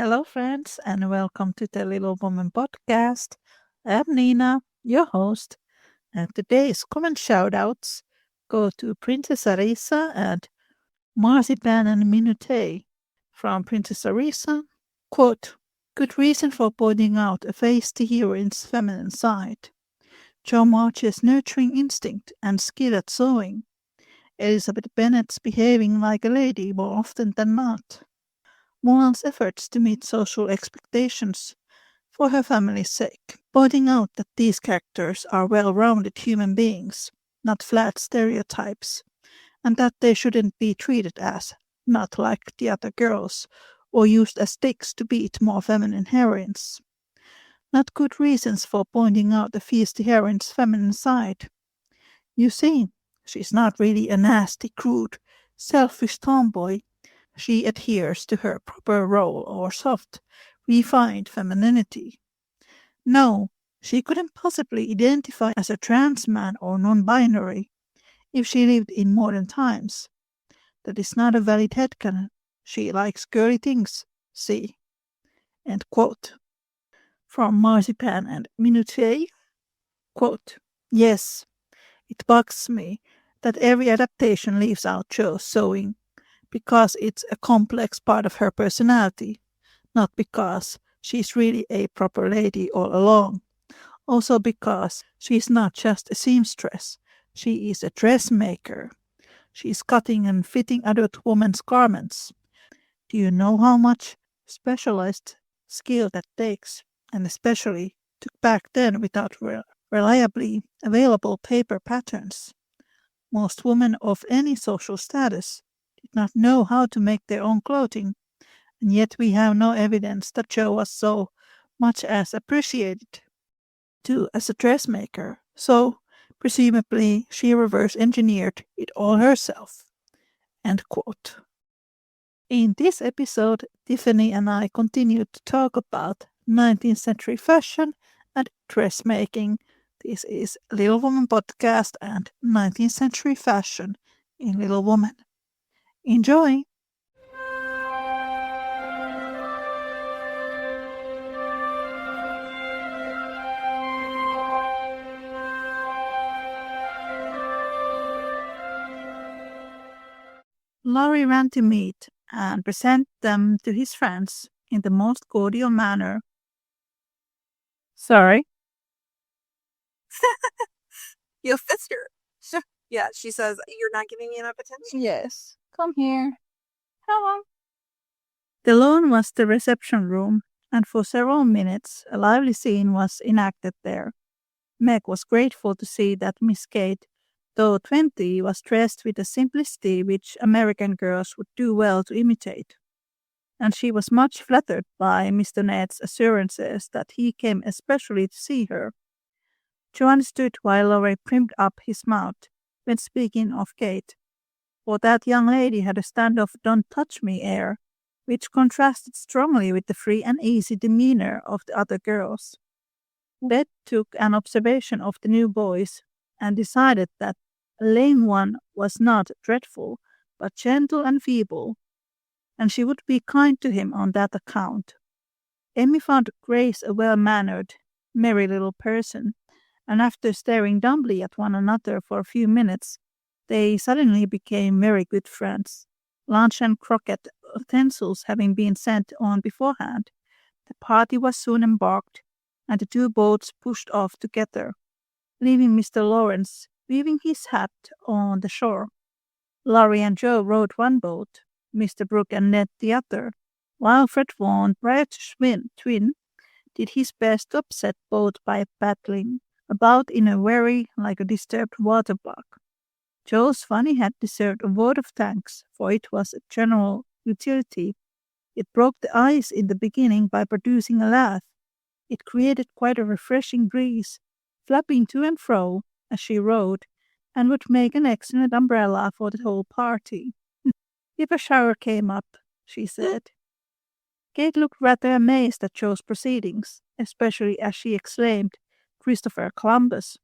Hello, friends, and welcome to the Little Woman podcast. I'm Niina, your host, and today's comment shoutouts go to Princess Arisa and Marzipan and Minute. From Princess Arisa, quote, good reason for pointing out a face to heroine's feminine side. Jo March's nurturing instinct and skill at sewing. Elizabeth Bennet's behaving like a lady more often than not. Mulan's efforts to meet social expectations for her family's sake, pointing out that these characters are well-rounded human beings, not flat stereotypes, and that they shouldn't be treated as not like the other girls or used as sticks to beat more feminine heroines. Not good reasons for pointing out the feisty heroine's feminine side. You see, she's not really a nasty, crude, selfish tomboy. She adheres to her proper role or soft, refined femininity. No, she couldn't possibly identify as a trans man or non-binary if she lived in modern times. That is not a valid headcanon. She likes girly things, see. End quote. From Marzipan and Minute, quote, yes, it bugs me that every adaptation leaves out Jo's sewing because it's a complex part of her personality, not because she's really a proper lady all along. Also because she's not just a seamstress, she is a dressmaker. She's cutting and fitting adult women's garments. Do you know how much specialized skill that takes? And especially took back then without reliably available paper patterns. Most women of any social status did not know how to make their own clothing, and yet we have no evidence that Jo was so much as appreciated too as a dressmaker, so presumably she reverse engineered it all herself. End quote. In this episode, Tiffany and I continue to talk about 19th century fashion and dressmaking. This is Little Woman podcast and 19th century fashion in Little Woman. Enjoy! Laurie ran to meet and present them to his friends in the most cordial manner. Sorry. Your sister. Yeah, she says, you're not giving me enough attention. Yes. Come here. Hello. The lawn was the reception room, and for several minutes a lively scene was enacted there. Meg was grateful to see that Miss Kate, though 20, was dressed with a simplicity which American girls would do well to imitate. And she was much flattered by Mr. Ned's assurances that he came especially to see her. Jo understood why Laurie primed up his mouth when speaking of Kate, for that young lady had a stand-off don't-touch-me air, which contrasted strongly with the free and easy demeanor of the other girls. Beth took an observation of the new boys and decided that a lame one was not dreadful, but gentle and feeble, and she would be kind to him on that account. Amy found Grace a well-mannered, merry little person, and after staring dumbly at one another for a few minutes, they suddenly became very good friends. Lunch and croquet utensils having been sent on beforehand, the party was soon embarked, and the two boats pushed off together, leaving Mr. Lawrence weaving his hat on the shore. Laurie and Jo rowed one boat, Mr. Brooke and Ned the other, while Fred Vaughan, prior to twin, did his best to upset both by paddling about in a wherry like a disturbed water bug. Jo's funny hat deserved a word of thanks, for it was a general utility. It broke the ice in the beginning by producing a laugh. It created quite a refreshing breeze, flapping to and fro as she rowed, and would make an excellent umbrella for the whole party. If a shower came up, she said. Kate looked rather amazed at Jo's proceedings, especially as she exclaimed, Christopher Columbus,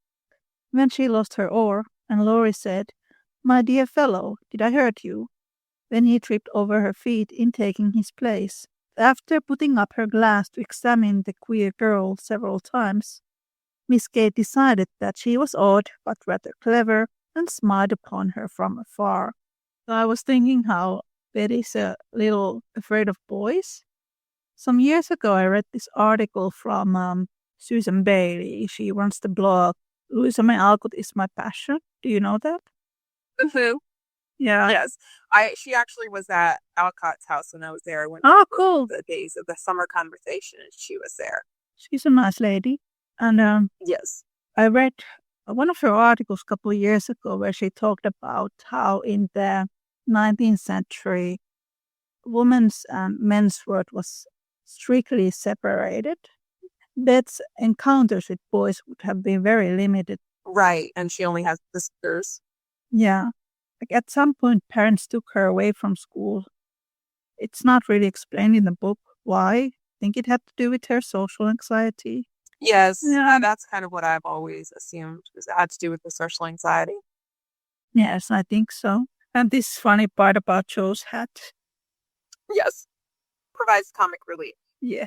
when she lost her oar, and Laurie said, My dear fellow, did I hurt you? When he tripped over her feet in taking his place, after putting up her glass to examine the queer girl several times, Miss Gay decided that she was odd but rather clever and smiled upon her from afar. So I was thinking how Betty's a little afraid of boys. Some years ago, I read this article from Susan Bailey. She runs the blog Louisa May Alcott is my passion. Do you know that? Mm-hmm. Yeah. Yes. She actually was at Alcott's house when I was there. I went Oh, for cool. the days of the summer conversation, and she was there. She's a nice lady. And Yes. I read one of her articles a couple of years ago where she talked about how in the 19th century, women's and men's world was strictly separated. Beth's encounters with boys would have been very limited. Right. And she only has sisters. Yeah. Like at some point, parents took her away from school. It's not really explained in the book why. I think it had to do with her social anxiety. Yes. Yeah. That's kind of what I've always assumed. It had to do with the social anxiety. Yes, I think so. And this funny part about Joe's hat. Yes. Provides comic relief. Yeah.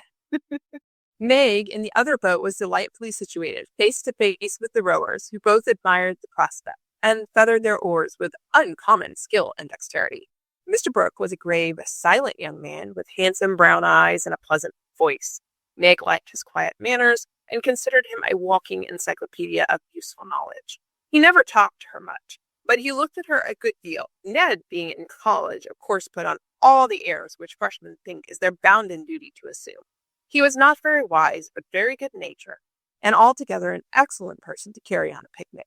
Meg in the other boat was delightfully situated, face to face with the rowers, who both admired the prospect and feathered their oars with uncommon skill and dexterity. Mr. Brooke was a grave, silent young man with handsome brown eyes and a pleasant voice. Meg liked his quiet manners and considered him a walking encyclopedia of useful knowledge. He never talked to her much, but he looked at her a good deal. Ned, being in college, of course put on all the airs which freshmen think is their bounden duty to assume. He was not very wise, but very good-natured, and altogether an excellent person to carry on a picnic.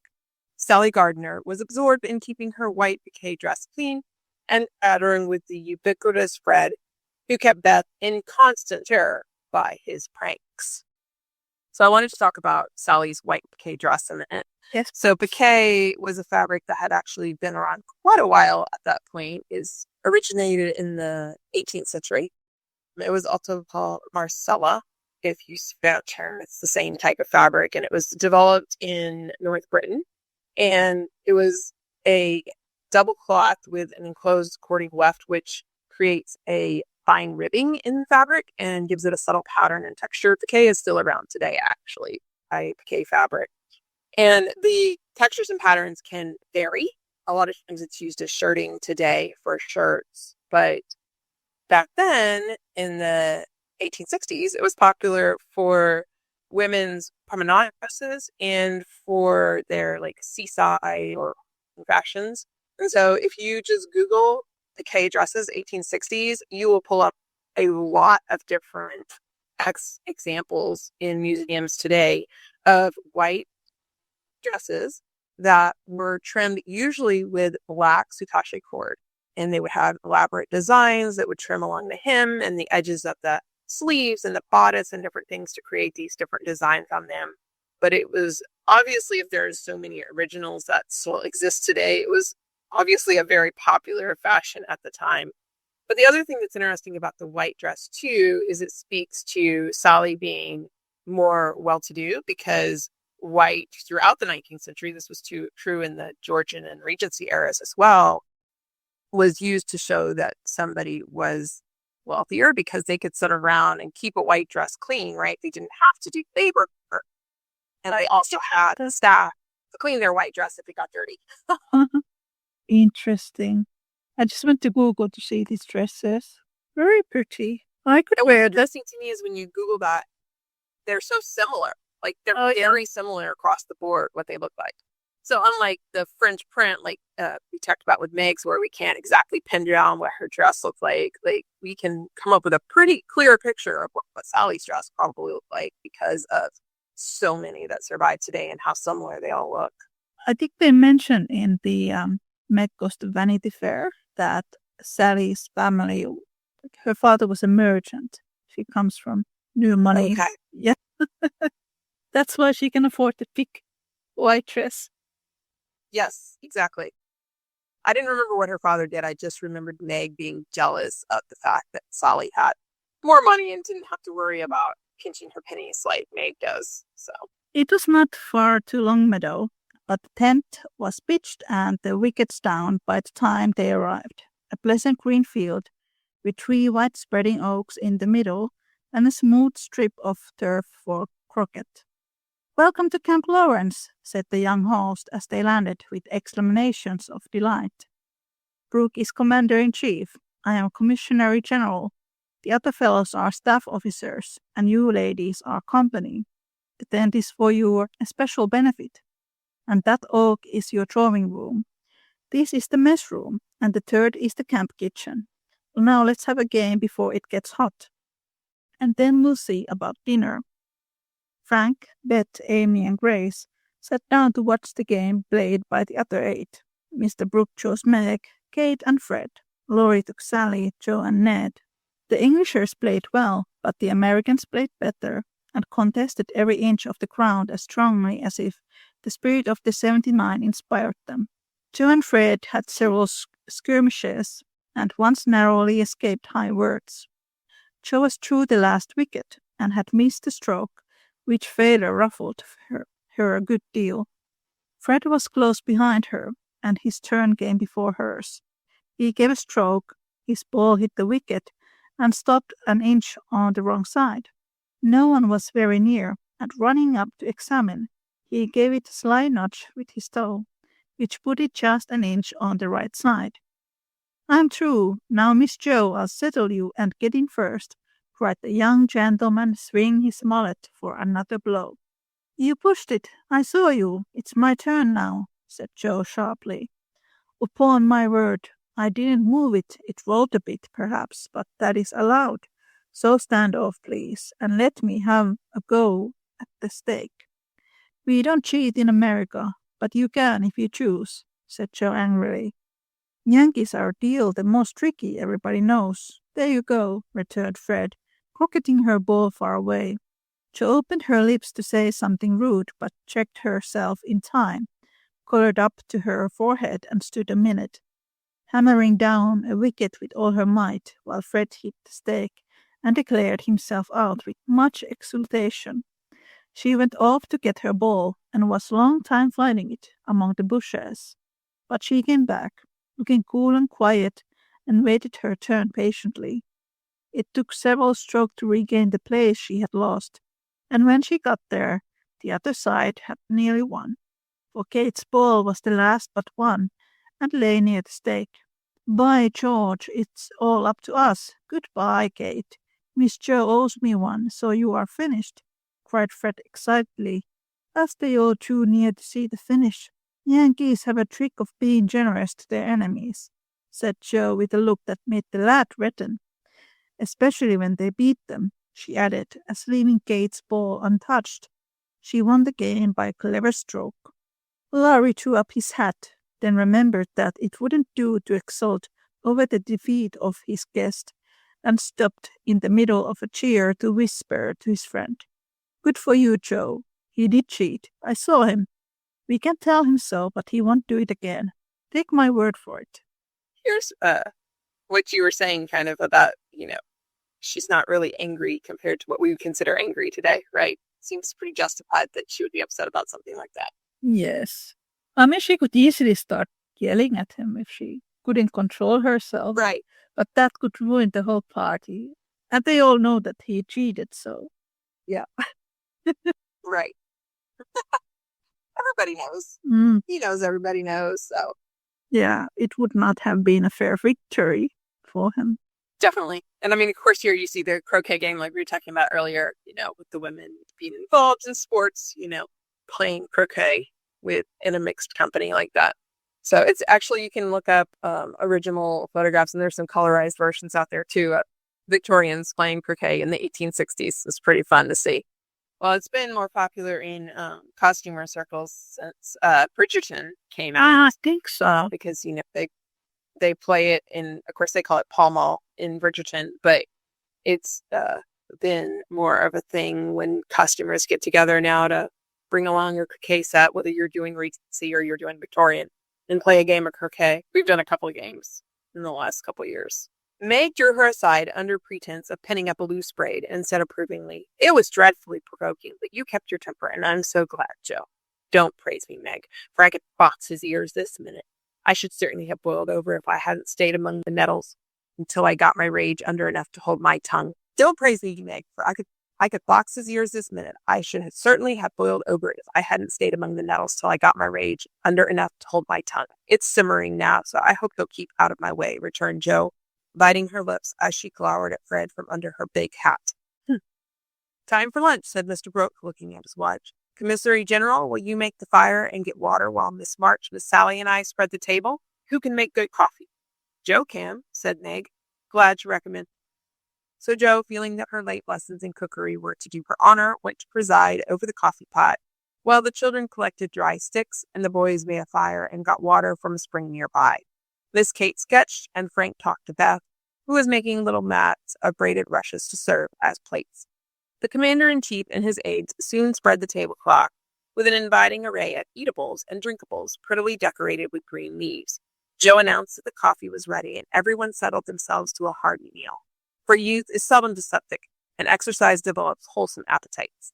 Sally Gardner was absorbed in keeping her white piqué dress clean and chattering with the ubiquitous Fred, who kept Beth in constant terror by his pranks. So I wanted to talk about Sally's white piqué dress in a minute. Yes. So piqué was a fabric that had actually been around quite a while at that point. Is originated in the 18th century. It was also called Marcella, if you spell term. It's the same type of fabric, and it was developed in North Britain. And it was a double cloth with an enclosed cording weft, which creates a fine ribbing in the fabric and gives it a subtle pattern and texture. Piqué is still around today, actually, piqué fabric. And the textures and patterns can vary. A lot of times it's used as shirting today for shirts, but back then in the 1860s, it was popular for women's promenade dresses and for their like seaside or fashions. And so if you just Google piqué dresses 1860s, you will pull up a lot of different examples in museums today of white dresses that were trimmed usually with black soutache cord. And they would have elaborate designs that would trim along the hem and the edges of the sleeves and the bodice and different things to create these different designs on them. But it was obviously, if there's so many originals that still exist today, it was obviously a very popular fashion at the time. But the other thing that's interesting about the white dress too is it speaks to Sally being more well-to-do, because white throughout the 19th century, this was true in the Georgian and Regency eras as well, was used to show that somebody was wealthier because they could sit around and keep a white dress clean, right? They didn't have to do labor work. And I also had a staff to clean their white dress if it got dirty. Interesting. I just went to Google to see these dresses. Very pretty. I could wear them. The thing to me is when you Google that, they're so similar. Like they're very similar across the board, what they look like. So unlike the French print, like we talked about with Meg's, where we can't exactly pin down what her dress looks like we can come up with a pretty clear picture of what Sally's dress probably looked like because of so many that survive today and how similar they all look. I think they mentioned in the Meg Goes to Vanity Fair that Sally's family, her father was a merchant. She comes from New Money. Okay. Yeah. That's why she can afford to pick white dress. Yes, exactly. I didn't remember what her father did. I just remembered Meg being jealous of the fact that Sally had more money and didn't have to worry about pinching her pennies like Meg does. So it was not far to Longmeadow, but the tent was pitched and the wickets down by the time they arrived. A pleasant green field with 3 wide spreading oaks in the middle and a smooth strip of turf for croquet. "Welcome to Camp Lawrence," said the young host as they landed with exclamations of delight. "Brooke is Commander-in-Chief. I am Commissionary General. The other fellows are staff officers, and you ladies are company. The tent is for your especial benefit. And that oak is your drawing room. This is the mess room, and the third is the camp kitchen. Now let's have a game before it gets hot. And then we'll see about dinner." Frank, Beth, Amy, and Grace sat down to watch the game played by the other 8. Mr. Brooke chose Meg, Kate, and Fred. Laurie took Sally, Joe, and Ned. The Englishers played well, but the Americans played better and contested every inch of the ground as strongly as if the spirit of the 79 inspired them. Joe and Fred had several skirmishes and once narrowly escaped high words. Joe was through the last wicket and had missed a stroke, which failure ruffled her a good deal. Fred was close behind her, and his turn came before hers. He gave a stroke, his ball hit the wicket, and stopped an inch on the wrong side. No one was very near, and running up to examine, he gave it a sly nudge with his toe, which put it just an inch on the right side. "I'm through. Now, Miss Joe, I'll settle you and get in first," cried the young gentleman, swinging his mallet for another blow. "You pushed it. I saw you. It's my turn now," said Joe sharply. "Upon my word, I didn't move it. It rolled a bit, perhaps, but that is allowed. So stand off, please, and let me have a go at the stake." "We don't cheat in America, but you can if you choose," said Joe angrily. "Yankees are deal the most tricky, everybody knows." "There you go," returned Fred, crocketing her ball far away. Joe opened her lips to say something rude, but checked herself in time, colored up to her forehead, and stood a minute, hammering down a wicket with all her might, while Fred hit the stake and declared himself out with much exultation. She went off to get her ball, and was a long time finding it among the bushes. But she came back, looking cool and quiet, and waited her turn patiently. It took several strokes to regain the place she had lost, and when she got there, the other side had nearly won, for Kate's ball was the last but one, and lay near the stake. "By George, it's all up to us. Goodbye, Kate. Miss Joe owes me one, so you are finished," cried Fred excitedly, as they all drew near to see the finish. "Yankees have a trick of being generous to their enemies," said Joe with a look that made the lad redden. "Especially when they beat them," she added, as leaving Kate's ball untouched, she won the game by a clever stroke. Laurie threw up his hat, then remembered that it wouldn't do to exult over the defeat of his guest, and stopped in the middle of a cheer to whisper to his friend, "Good for you, Joe. He did cheat. I saw him. We can tell him so, but he won't do it again. Take my word for it." Here's what you were saying kind of about, she's not really angry compared to what we would consider angry today, right? Seems pretty justified that she would be upset about something like that. Yes. I mean, she could easily start yelling at him if she couldn't control herself. Right. But that could ruin the whole party. And they all know that he cheated, so yeah. Right. Everybody knows. He knows everybody knows, so. Yeah, it would not have been a fair victory for him. Definitely. And I mean, of course, here you see the croquet game like we were talking about earlier, with the women being involved in sports, playing croquet in a mixed company like that. So it's actually, you can look up original photographs, and there's some colorized versions out there too. Victorians playing croquet in the 1860s. It's pretty fun to see. Well, it's been more popular in costumer circles since Bridgerton came out. I think so. Because, they play it in, of course, they call it Pall Mall in Bridgerton, but it's been more of a thing when costumers get together now to bring along your croquet set, whether you're doing Regency or you're doing Victorian, and play a game of croquet. We've done a couple of games in the last couple of years. Meg drew her aside under pretense of penning up a loose braid and said approvingly, "It was dreadfully provoking, but you kept your temper, and I'm so glad, Joe. Don't praise me, Meg, for I could box his ears this minute. I should certainly have boiled over if I hadn't stayed among the nettles." until I got my rage under enough to hold my tongue. Don't praise me, Meg, for I could box his ears this minute. I should have certainly have boiled over it if I hadn't stayed among the nettles till I got my rage under enough to hold my tongue. It's simmering now, so I hope he'll keep out of my way, returned Jo, biting her lips as she glowered at Fred from under her big hat. Time for lunch, said Mr. Brooke, looking at his watch. Commissary General, will you make the fire and get water while Miss March, Miss Sally, and I spread the table? Who can make good coffee? Jo can, said Meg. Glad to recommend. So Jo, feeling that her late lessons in cookery were to do her honor, went to preside over the coffee pot, while the children collected dry sticks and the boys made a fire and got water from a spring nearby. Miss Kate sketched, and Frank talked to Beth, who was making little mats of braided rushes to serve as plates. The commander-in-chief and his aides soon spread the tablecloth with an inviting array of eatables and drinkables prettily decorated with green leaves. Jo announced that the coffee was ready, and everyone settled themselves to a hearty meal. For youth is seldom dyspeptic, and exercise develops wholesome appetites.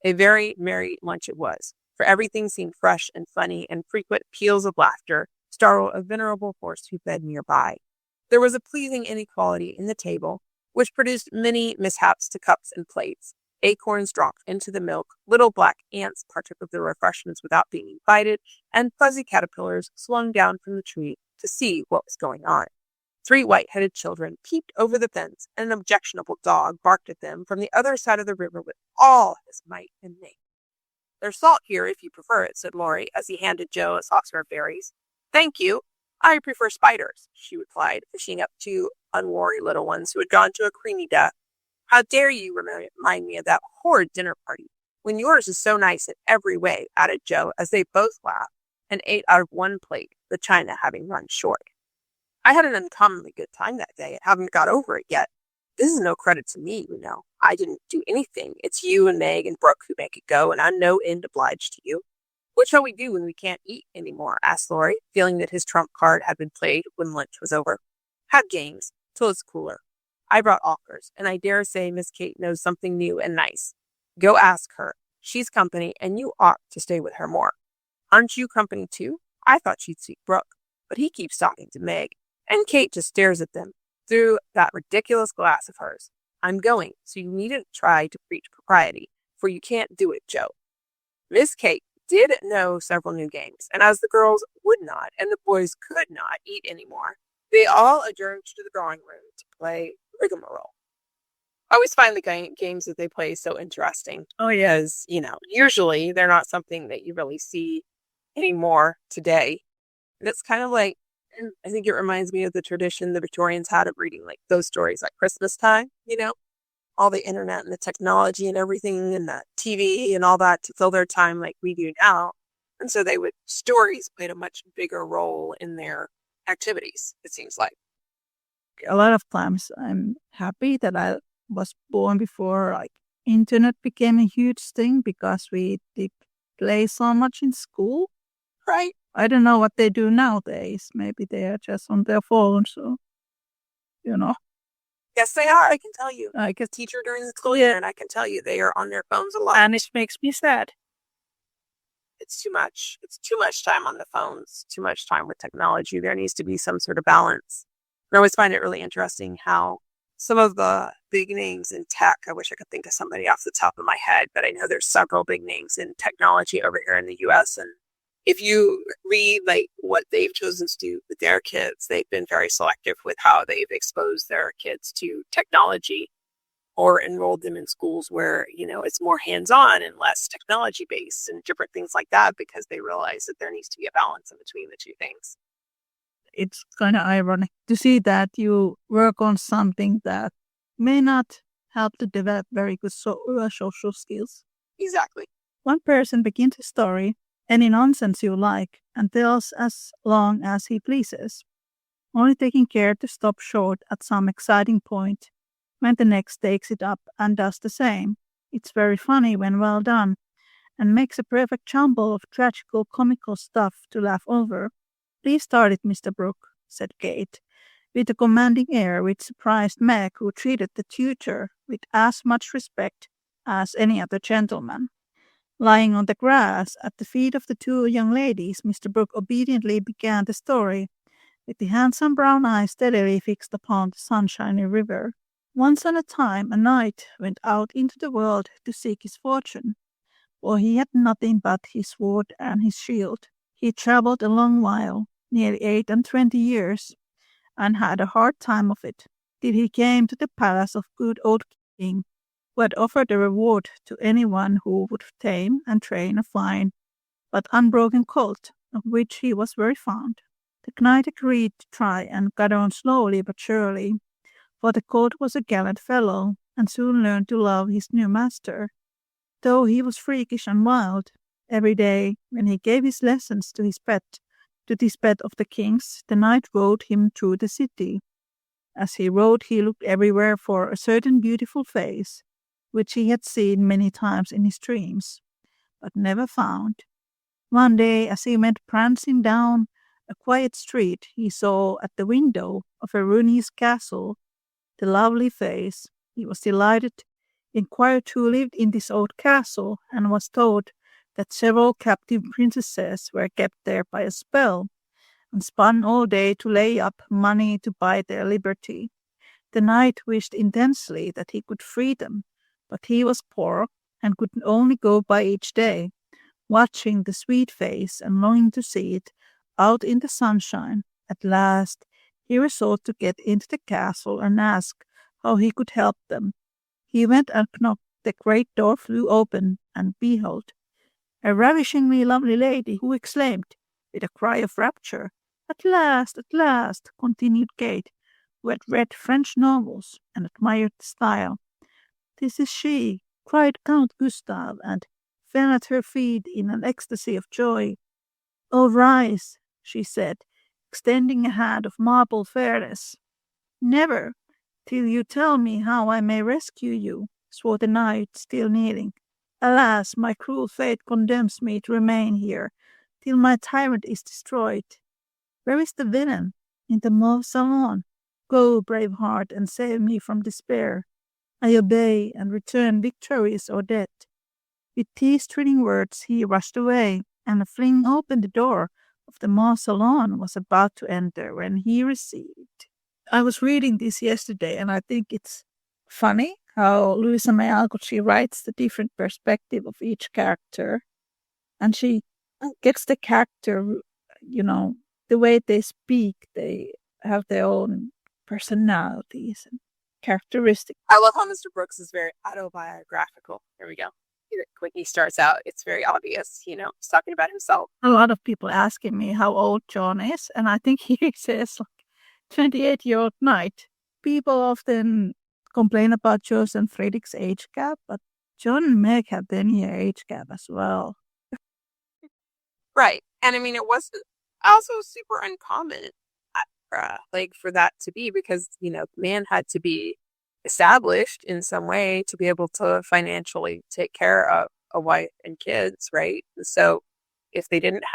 A very merry lunch it was, for everything seemed fresh and funny, and frequent peals of laughter startled a venerable horse who fed nearby. There was a pleasing inequality in the table, which produced many mishaps to cups and plates. Acorns dropped into the milk, little black ants partook of the refreshments without being invited, and fuzzy caterpillars swung down from the tree to see what was going on. 3 white-headed children peeped over the fence, and an objectionable dog barked at them from the other side of the river with all his might and main. There's salt here if you prefer it, said Laurie, as he handed Jo a saucer of berries. Thank you. I prefer spiders, she replied, fishing up 2 unwary little ones who had gone to a creamy death. How dare you remind me of that horrid dinner party, when yours is so nice in every way, added Jo, as they both laughed and ate out of one plate, the china having run short. I had an uncommonly good time that day and haven't got over it yet. This is no credit to me, you know. I didn't do anything. It's you and Meg and Brooke who make it go, and I'm no end obliged to you. What shall we do when we can't eat any more? Asked Laurie, feeling that his trump card had been played when lunch was over. Have games, till it's cooler. I brought offers, and I dare say Miss Kate knows something new and nice. Go ask her. She's company, and you ought to stay with her more. Aren't you company too? I thought she'd see Brooke, but he keeps talking to Meg, and Kate just stares at them through that ridiculous glass of hers. I'm going, so you needn't try to preach propriety, for you can't do it, Jo. Miss Kate did know several new games, and as the girls would not and the boys could not eat any more, they all adjourned to the drawing room to play rigmarole. I always find the games that they play so interesting. Oh, yes, usually they're not something that you really see anymore today. And it's kind of like, I think it reminds me of the tradition the Victorians had of reading like those stories at Christmas time, all the internet and the technology and everything and the TV and all that to fill their time like we do now. And so stories played a much bigger role in their activities, it seems like. A lot of times I'm happy that I was born before like internet became a huge thing because we did play so much in school. Right. I don't know what they do nowadays. Maybe they are just on their phones, so, Yes, they are. I can tell you. Like a teacher during the school year, and I can tell you they are on their phones a lot. And it makes me sad. It's too much. It's too much time on the phones, too much time with technology. There needs to be some sort of balance. I always find it really interesting how some of the big names in tech, I wish I could think of somebody off the top of my head, but I know there's several big names in technology over here in the U.S., and if you read like what they've chosen to do with their kids, they've been very selective with how they've exposed their kids to technology or enrolled them in schools where, it's more hands-on and less technology-based and different things like that because they realize that there needs to be a balance in between the two things. It's kind of ironic to see that you work on something that may not help to develop very good social skills. Exactly. One person begins a story, any nonsense you like, and tells as long as he pleases, only taking care to stop short at some exciting point when the next takes it up and does the same. It's very funny when well done, and makes a perfect jumble of tragical comical stuff to laugh over. Please start it, Mr. Brooke, said Kate, with a commanding air which surprised Meg, who treated the tutor with as much respect as any other gentleman. Lying on the grass at the feet of the 2 young ladies, Mr. Brooke obediently began the story, with the handsome brown eyes steadily fixed upon the sunshiny river. Once on a time a knight went out into the world to seek his fortune, for he had nothing but his sword and his shield. He travelled a long while, nearly 28 years, and had a hard time of it, till he came to the palace of good old king, who had offered a reward to anyone who would tame and train a fine but unbroken colt, of which he was very fond. The knight agreed to try and got on slowly but surely, for the colt was a gallant fellow, and soon learned to love his new master. Though he was freakish and wild, every day when he gave his lessons to this pet of the king's, the knight rode him through the city. As he rode, he looked everywhere for a certain beautiful face, which he had seen many times in his dreams, but never found. One day, as he went prancing down a quiet street, he saw at the window of a ruinous castle the lovely face. He was delighted, inquired who lived in this old castle, and was told that several captive princesses were kept there by a spell, and spun all day to lay up money to buy their liberty. The knight wished intensely that he could free them, but he was poor, and could only go by each day, watching the sweet face and longing to see it out in the sunshine. At last he resolved to get into the castle and ask how he could help them. He went and knocked. The great door flew open, and behold, a ravishingly lovely lady, who exclaimed, with a cry of rapture, at last," continued Kate, who had read French novels and admired the style. "This is she," cried Count Gustav, and fell at her feet in an ecstasy of joy. "Oh, rise," she said, extending a hand of marble fairness. "Never, till you tell me how I may rescue you," swore the knight, still kneeling. "Alas, my cruel fate condemns me to remain here till my tyrant is destroyed. Where is the villain? In the mauve salon. Go, brave heart, and save me from despair. I obey, and return victorious or dead." With these thrilling words he rushed away, and flinging open the door of the mauve salon, was about to enter when he received. I was reading this yesterday, and I think it's funny how Louisa May Alcott, she writes the different perspective of each character, and she gets the character, the way they speak, they have their own personalities and characteristics. I love how Mr. Brooks is very autobiographical. Here we go. When he starts out, it's very obvious, he's talking about himself. A lot of people asking me how old John is, and I think he says 28-year-old knight. People often complain about Joe's and Frederick's age gap, but John and Meg have 10-year age gap as well. Right. And I mean, it wasn't also super uncommon for that to be, because, man had to be established in some way to be able to financially take care of a wife and kids, right? So if they didn't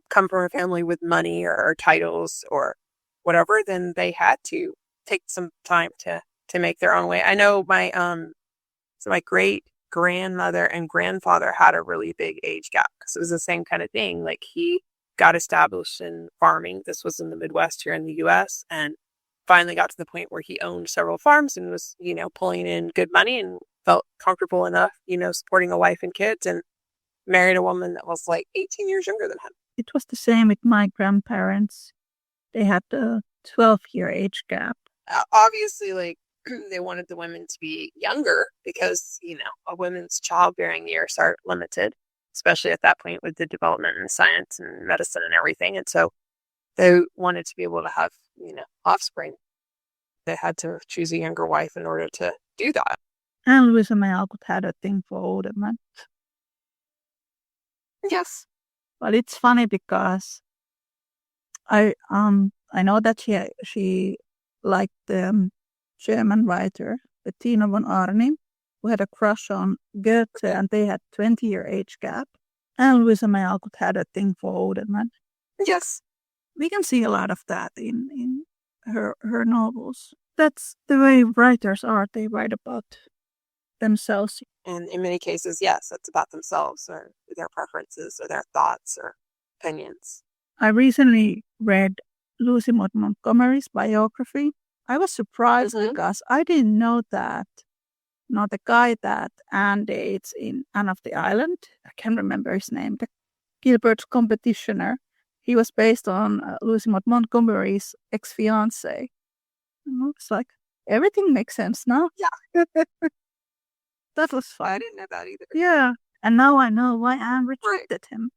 come from a family with money or titles or whatever, then they had to take some time to make their own way. I know my great grandmother and grandfather had a really big age gap, because it was the same kind of thing. Like, he got established in farming. This was in the Midwest here in the US, and finally got to the point where he owned several farms and was, pulling in good money and felt comfortable enough, supporting a wife and kids, and married a woman that was like 18 years younger than him. It was the same with my grandparents. They had a 12-year age gap. Obviously, they wanted the women to be younger because, a woman's childbearing years are limited, especially at that point with the development in science and medicine and everything. And so they wanted to be able to have, offspring. They had to choose a younger wife in order to do that. And Louisa May Alcott had a thing for older men. Yes. But it's funny because I know that she liked the German writer Bettina von Arnim, who had a crush on Goethe, and they had 20-year age gap. And Louisa May Alcott had a thing for older men. Yes. We can see a lot of that in her novels. That's the way writers are. They write about themselves. And in many cases, yes, it's about themselves or their preferences or their thoughts or opinions. I recently read Lucy Maud Montgomery's biography. I was surprised because I didn't know that. Not the guy that Anne dates in Anne of the Island. I can't remember his name. The Gilbert's competitioner. He was based on Lucy Maud Montgomery's ex-fiance. It's like everything makes sense now. Yeah. That was fun. I didn't know that either. Yeah. And now I know why Anne rejected him.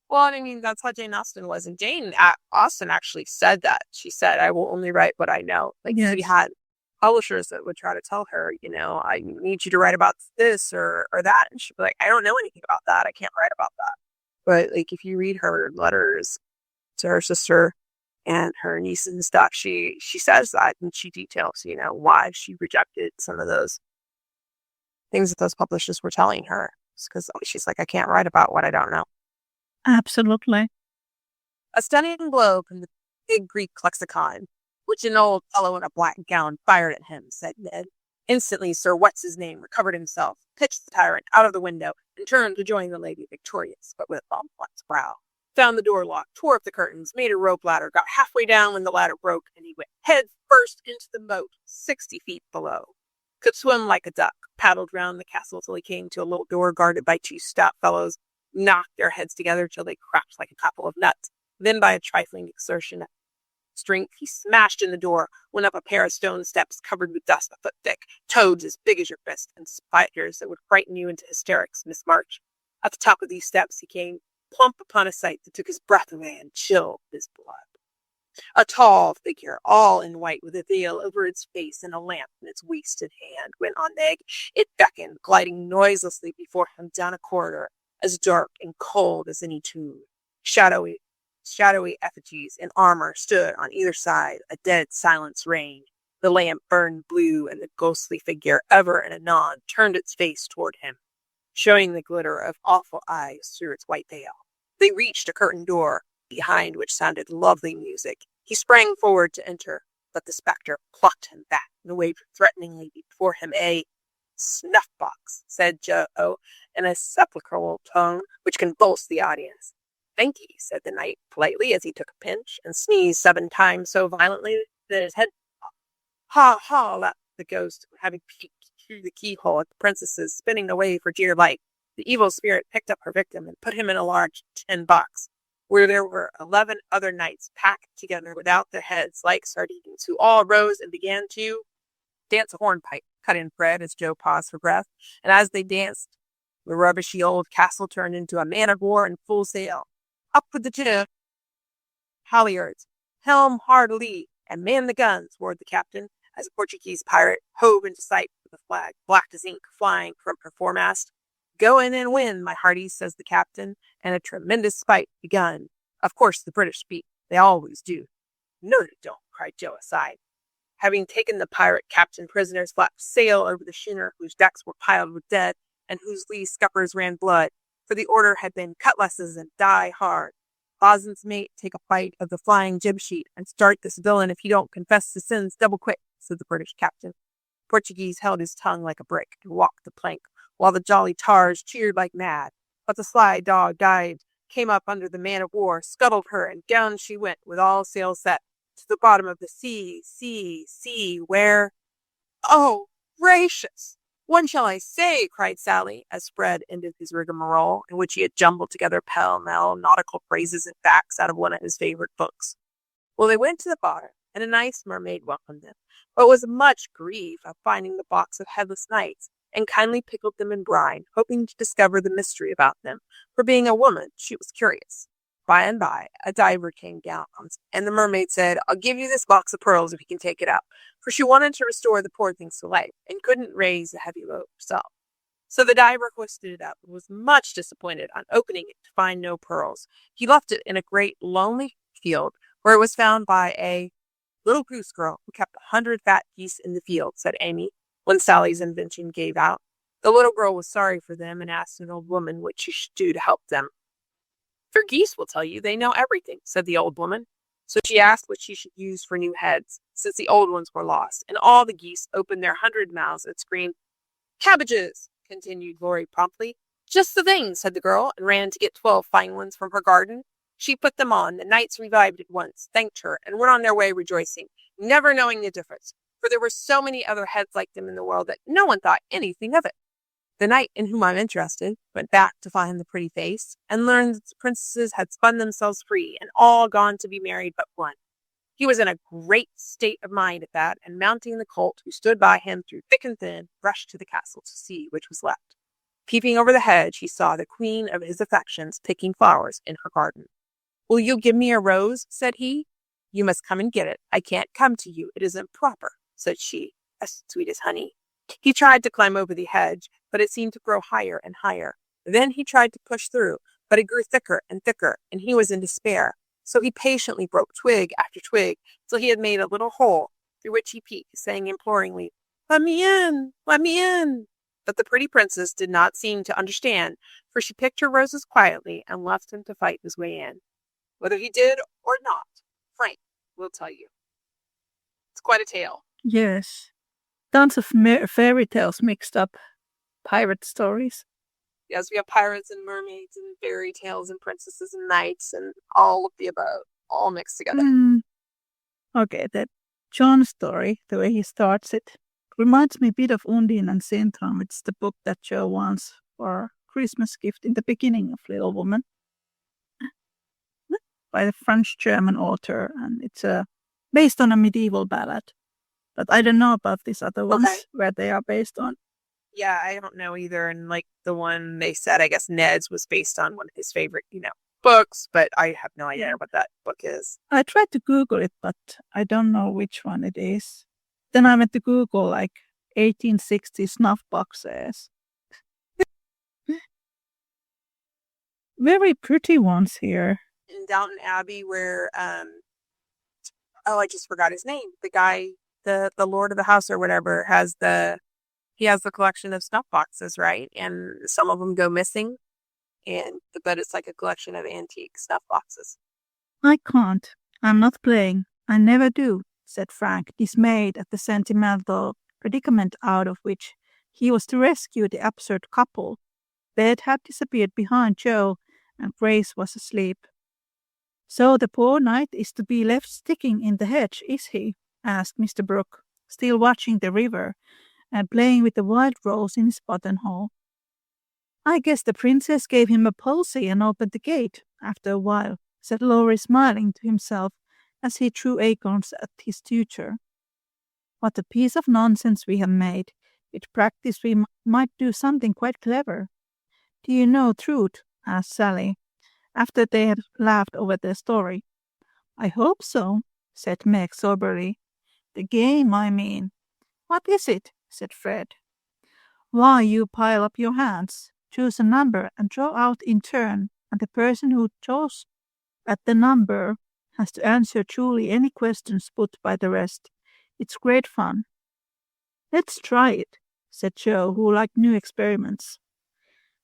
Well, I mean, that's how Jane Austen was. And Jane Austen actually said that. She said, I will only write what I know. Like, she had publishers that would try to tell her, I need you to write about this or that. And she'd be like, I don't know anything about that. I can't write about that. But, like, if you read her letters to her sister and her nieces and stuff, she says that, and she details, why she rejected some of those things that those publishers were telling her. Because she's like, I can't write about what I don't know. Absolutely. A stunning blow from the big Greek lexicon, which an old fellow in a black gown fired at him, said Ned. Instantly, Sir What's-his-name recovered himself, pitched the tyrant out of the window, and turned to join the lady victorious, but with a blunt brow. Found the door locked, tore up the curtains, made a rope ladder, got halfway down when the ladder broke, and he went head first into the moat, 60 feet below. Could swim like a duck, paddled round the castle till he came to a little door guarded by 2 stout fellows, knocked their heads together till they cracked like a couple of nuts. Then, by a trifling exertion of strength, he smashed in the door, went up a pair of stone steps covered with dust a foot thick, toads as big as your fist, and spiders that would frighten you into hysterics, Miss March. At the top of these steps, he came plump upon a sight that took his breath away and chilled his blood. A tall figure, all in white, with a veil over its face and a lamp in its wasted hand, went on Meg. It beckoned, gliding noiselessly before him down a corridor, as dark and cold as any tomb. Shadowy effigies in armor stood on either side. A dead silence reigned. The lamp burned blue, and the ghostly figure ever and anon turned its face toward him, showing the glitter of awful eyes through its white veil. They reached a curtained door, behind which sounded lovely music. He sprang forward to enter, but the spectre plucked him back and waved threateningly before him. A snuff-box, said Joe, in a sepulchral tone which convulsed the audience. Thank ye, said the knight politely as he took a pinch, and sneezed 7 times so violently that his head ha ha laughed the ghost, having peeked through the keyhole at the princesses spinning away for dear life. The evil spirit picked up her victim and put him in a large tin box, where there were 11 other knights packed together without their heads like sardines, who all rose and began to dance a hornpipe, cut in Fred as Joe paused for breath. And as they danced, the rubbishy old castle turned into a man of war in full sail. Up with the jib, halyards, helm hard alee, and man the guns, roared the captain, as a Portuguese pirate hove into sight with a flag, black as ink, flying from her foremast. Go in and win, my hearties, says the captain, and a tremendous fight begun. Of course the British beat. They always do. No, they don't, cried Joe aside. Having taken the pirate captain prisoners, flapped sail over the schooner whose decks were piled with dead, and whose lee scuppers ran blood, for the order had been cutlasses and die hard. Bosun's mate, take a bite of the flying jib sheet, and start this villain if he don't confess his sins double quick, said the British captain. Portuguese held his tongue like a brick and walked the plank, while the jolly tars cheered like mad. But the sly dog dived, came up under the man of war, scuttled her, and down she went with all sails set, to the bottom of the sea, where— Oh, gracious! When shall I say? Cried Sally, as Fred ended his rigmarole, in which he had jumbled together pell-mell nautical phrases and facts out of one of his favorite books. Well, they went to the bottom, and a nice mermaid welcomed them, but was much grieved at finding the box of headless knights, and kindly pickled them in brine, hoping to discover the mystery about them, for being a woman, she was curious. By and by, a diver came down, and the mermaid said, I'll give you this box of pearls if you can take it out, for she wanted to restore the poor things to life, and couldn't raise the heavy load herself. So the diver hoisted it up, and was much disappointed on opening it to find no pearls. He left it in a great lonely field, where it was found by a little goose girl who kept 100 fat geese in the field, said Amy, when Sally's invention gave out. The little girl was sorry for them, and asked an old woman what she should do to help them. Your geese will tell you they know everything, said the old woman. So she asked what she should use for new heads, since the old ones were lost, and all the geese opened their 100 mouths and screamed, Cabbages, continued Laurie promptly. Just the thing, said the girl, and ran to get 12 fine ones from her garden. She put them on. The knights revived at once, thanked her, and went on their way rejoicing, never knowing the difference, for there were so many other heads like them in the world that no one thought anything of it. The knight in whom I'm interested went back to find the pretty face, and learned that the princesses had spun themselves free, and all gone to be married but one. He was in a great state of mind at that, and mounting the colt who stood by him through thick and thin, rushed to the castle to see which was left. Peeping over the hedge, he saw the queen of his affections picking flowers in her garden. "Will you give me a rose?" said he. "You must come and get it. I can't come to you. It isn't proper," said she, as sweet as honey. He tried to climb over the hedge, but it seemed to grow higher and higher. Then he tried to push through, but it grew thicker and thicker, and he was in despair. So he patiently broke twig after twig till he had made a little hole, through which he peeked, saying imploringly, "Let me in! Let me in!" But the pretty princess did not seem to understand, for she picked her roses quietly and left him to fight his way in. Whether he did or not, Frank will tell you. It's quite a tale. Yes. Tons of fairy tales mixed up. Pirate stories. Yes, we have pirates and mermaids and fairy tales and princesses and knights and all of the above, all mixed together. Okay, that John story, the way he starts it, reminds me a bit of Undine and Sintram. It's the book that Joe wants for a Christmas gift in the beginning of Little Woman by the French-German author, and it's based on a medieval ballad. But I don't know about these other ones where they are based on. Yeah, I don't know either. And like the one they said, I guess Ned's was based on one of his favorite, books, but I have no idea what that book is. I tried to Google it, but I don't know which one it is. Then I went to Google 1860 snuff boxes. Very pretty ones here. In Downton Abbey where, I just forgot his name. The guy, the Lord of the House or whatever, he has the collection of snuff boxes, right? And some of them go missing, but it's like a collection of antique snuff boxes. "I can't. I'm not playing. I never do," said Frank, dismayed at the sentimental predicament out of which he was to rescue the absurd couple. Beth had disappeared behind Joe, and Grace was asleep. "So the poor knight is to be left sticking in the hedge, is he?" asked Mr. Brooke, still watching the river and playing with the wild rose in his buttonhole. "I guess the princess gave him a palsy and opened the gate after a while," said Laurie, smiling to himself as he threw acorns at his tutor. "What a piece of nonsense we have made. With practice we might do something quite clever." "Do you know Truth?" asked Sally, after they had laughed over their story. "I hope so," said Meg soberly. "The game, I mean." "What is it?" said Fred. "Why, you pile up your hands, choose a number, and draw out in turn, and the person who draws at the number has to answer truly any questions put by the rest. It's great fun." "Let's try it," said Joe, who liked new experiments.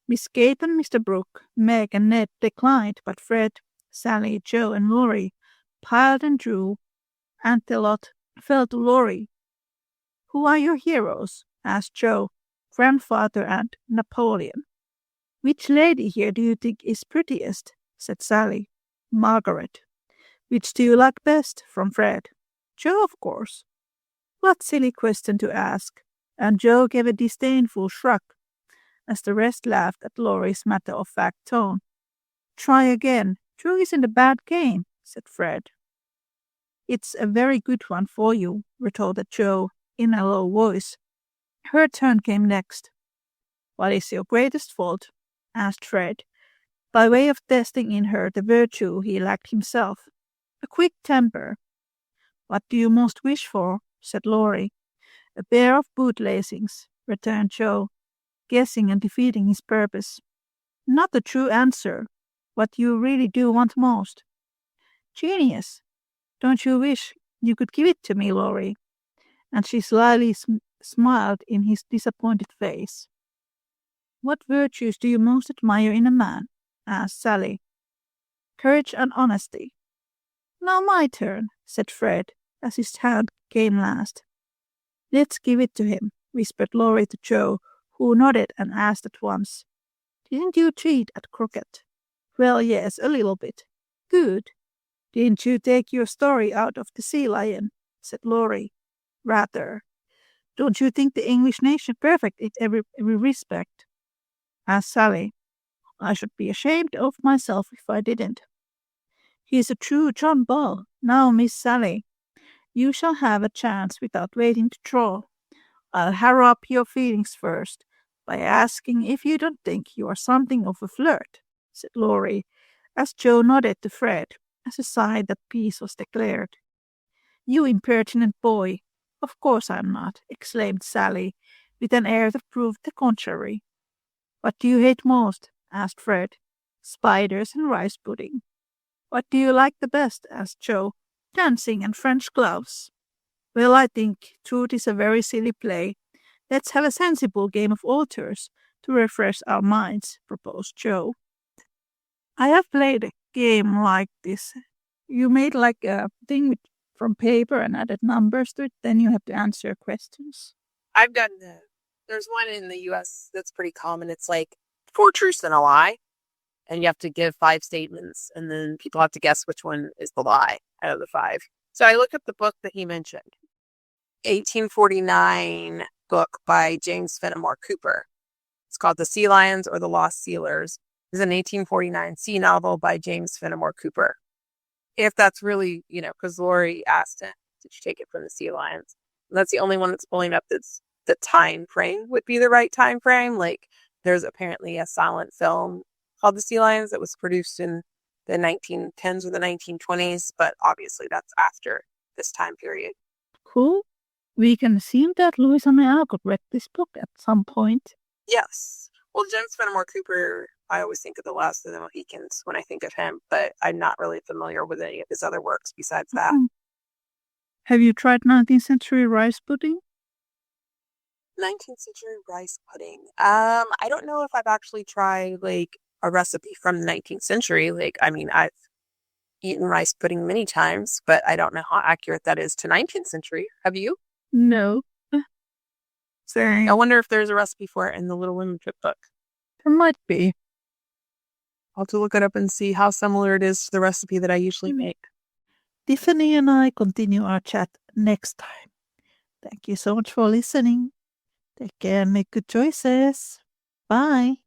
Miss Kate and Mr. Brooke, Meg and Ned declined, but Fred, Sally, Joe, and Laurie piled and drew, and the lot fell to Laurie. "Who are your heroes?" asked Joe. "Grandfather and Napoleon." "Which lady here do you think is prettiest?" said Sally. "Margaret." "Which do you like best?" from Fred. "Joe, of course." What silly question to ask, and Joe gave a disdainful shrug, as the rest laughed at Laurie's matter-of-fact tone. "Try again. Drew isn't a bad game," said Fred. "It's a very good one for you," retorted Joe in a low voice. Her turn came next. "What is your greatest fault?" asked Fred, by way of testing in her the virtue he lacked himself. "A quick temper." "What do you most wish for?" said Laurie. "A pair of bootlacings," returned Joe, guessing and defeating his purpose. "Not a true answer. What you really do want most." "Genius. Don't you wish you could give it to me, Laurie?" And she slyly smiled in his disappointed face. "What virtues do you most admire in a man?" asked Sally. "Courage and honesty." "Now my turn," said Fred, as his hand came last. "Let's give it to him," whispered Laurie to Joe, who nodded and asked at once, "Didn't you cheat at croquet?" "Well, yes, a little bit." good. Didn't you take your story out of the sea lion? Said Laurie. Rather. Don't you think the English nation perfect in every respect? Asked Sally. I should be ashamed of myself if I didn't. He's a true John Bull. Now, Miss Sally, you shall have a chance without waiting to draw. I'll harrow up your feelings first by asking if you don't think you are something of a flirt, said Laurie, as Joe nodded to Fred, as a sign that peace was declared. You impertinent boy! Of course I'm not, exclaimed Sally, with an air that proved the contrary. What do you hate most? Asked Fred. Spiders and rice pudding. What do you like the best? Asked Joe. Dancing and French gloves. Well, I think truth is a very silly play. Let's have a sensible game of altars to refresh our minds, proposed Joe. I have played a game like this. You made like a thing from paper and added numbers to it, then you have to answer questions. I've done there's one in the US that's pretty common. It's like 4 truths and a lie. And you have to give 5 statements, and then people have to guess which one is the lie out of the 5. So I looked up the book that he mentioned, 1849 book by James Fenimore Cooper. It's called The Sea Lions or the Lost Sealers. It's an 1849 sea novel by James Fenimore Cooper. If that's really, because Laurie asked him, did you take it from the Sea Lions? And that's the only one that's pulling up that's the time frame would be the right time frame. Like, there's apparently a silent film called The Sea Lions that was produced in the 1910s or the 1920s, but obviously that's after this time period. Cool. We can assume that Louisa May Alcott read this book at some point. Yes. Well, James Fenimore Cooper, I always think of The Last of the Mohicans when I think of him, but I'm not really familiar with any of his other works besides that. Have you tried 19th century rice pudding? 19th century rice pudding. I don't know if I've actually tried like a recipe from the 19th century. I've eaten rice pudding many times, but I don't know how accurate that is to 19th century. Have you? No. Sorry. I wonder if there's a recipe for it in the Little Women cookbook. There might be. I'll have to look it up and see how similar it is to the recipe that I usually make. Tiffany and I continue our chat next time. Thank you so much for listening. Take care and make good choices. Bye.